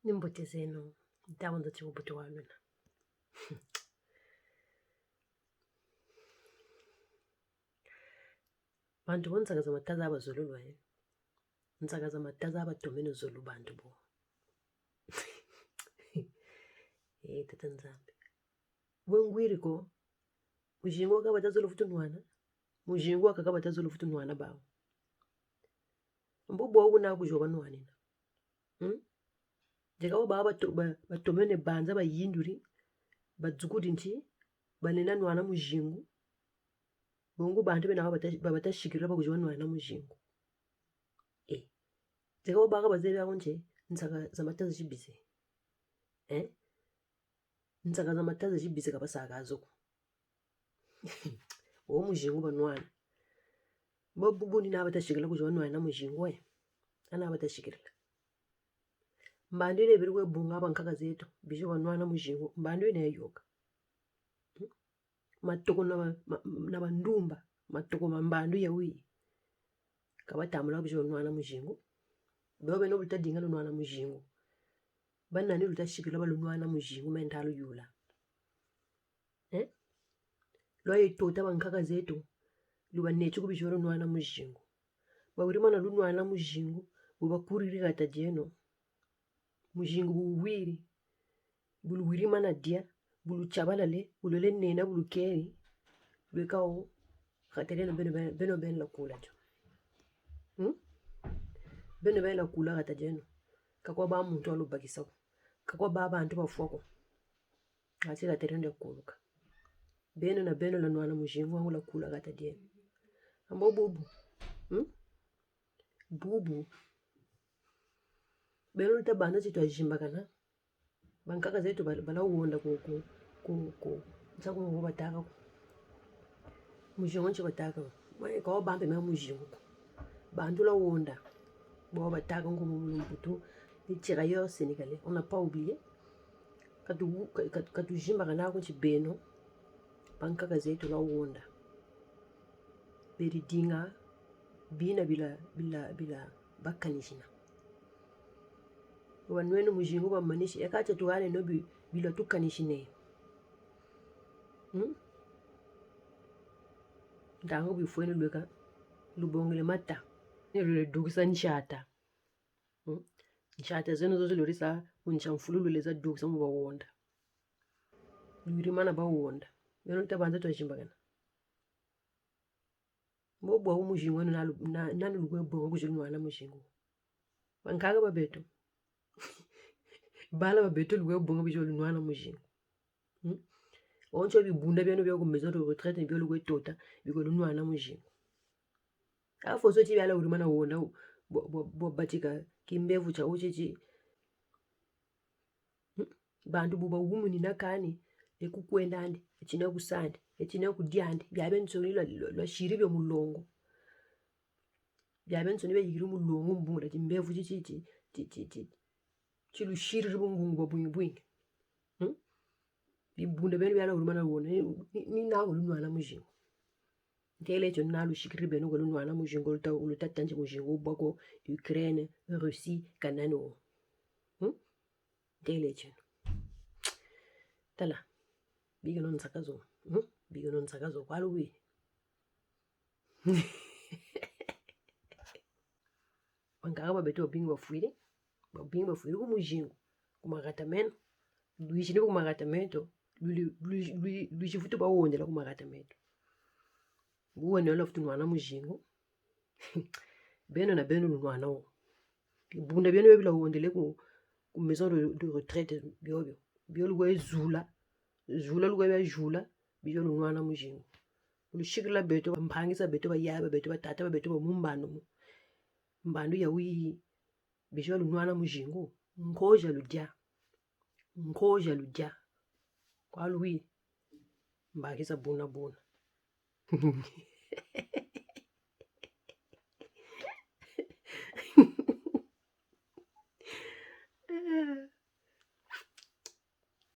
Nimbuti zenu ndawenza chiubuti walwena bantu bonzakaza mataza abazolulwa nzakaza mataza abatomene zolu bantu bo tata nzambe wengwiriko mujingo akabatazola futunwana mujingo akakabatazola futunwana bawo mbubo una kujoba nwanina jekawo baba batomene banza bayinduri badzukudi nti banena nwana mujingo bongo bantu bena babatashikira bakujoba nwana mujingo jekawo baka bazeli akonje nzaka za mataza chibize nzaka za mataza chibize kabasaka azoko wo mujingo banwana bobubu ni nabatashikira kujoba nwana mujingo ana batashikira mbandine biri kwebunga abankaka zetu bijo banwana mujingo mbandine yayoka matoko na bandumba matoko mambandu yawi kabatamula kujo nwana mujingo bobe no butadinga no nwana mujingo banani lutashikira balunwana mujingo mentalo yula loye tota bankaka zetu lubanecho kubijoro nwana mujingo bawirimana lunwana mujingo bubakuriri gatajeno mujingo buwiri buluwirimana dia bulu chabalale bulole nena bulukeri bwekawo khaterena beno la kula jo beno la kula gatajeno kakwa ba muntu alubakisako kakwa ba bantu bafuako ati gaterenda kuluka beno la nwana mujingo wangu la kula gatajeno ambo bubu bubu beno tabanda chitu ajimbakana bankaka zetu bala uonda ku nzako ngo bataka mujingo nchi bataka kwa bambe me mujingo bandu la uonda bo bataka ngo mumputu itira yo sénégalais on n'a pas oublié katu jimbakana ko beno bankaka zetu la uonda beri dinga bina bila bakanishina wanwenu mujingo bamanishi ekacha tuale no bila tukanishine ndango bifwenu lweka lubongele mata nilule dukisa nchata nchata zeno zozo lorisa uncha mfululu leza dukisa mu bawonda lurimana bawonda beno tabanza twajimbagana mbobo wa mujingo nanu lugwe bongo kujinwana mujingo bankaga babeto bala babeto lugwe bongo bijolo nwana mujingo oncho bibunda byano byo kumeza to retraite byo lugwe tota bikolo nwana mujingo afo so tibyala urimana wona bo batika kimbevu cha uchichi bantu buba umuni nakani ekukwendande echina kusande echina kudyande byabentsoni lwa shiri byo mulongo byabentsoni beyigiri mulongo mbungura kimbevu chichi chilushiri ribungungu bwingi bibunda bene byala urumana wona ni nawo lunwana mujingo ntele echo nalu shikiri bene ko lunwana mujingo lutatanje mujingo ubako Ukraine Russie kanano ntele echo tala bigono nsakazo kwaluwi bangaga babeto bingwa fuire ku mujingo kumagatameno luishine kumagatamento luishifuto bawondela kumagatamento nguwene lofutu nwana mujingo beno na beno lunwana wo bunda beno bebila wondele ku maison de retraite bio lugwe zula lugwe bya jula bio lunwana mujingo lushikila beto bampangisa beto bayaba beto batata beto mbando yawi bio lunwana mujingo ngoja ludya kwa luwi mbakisa buna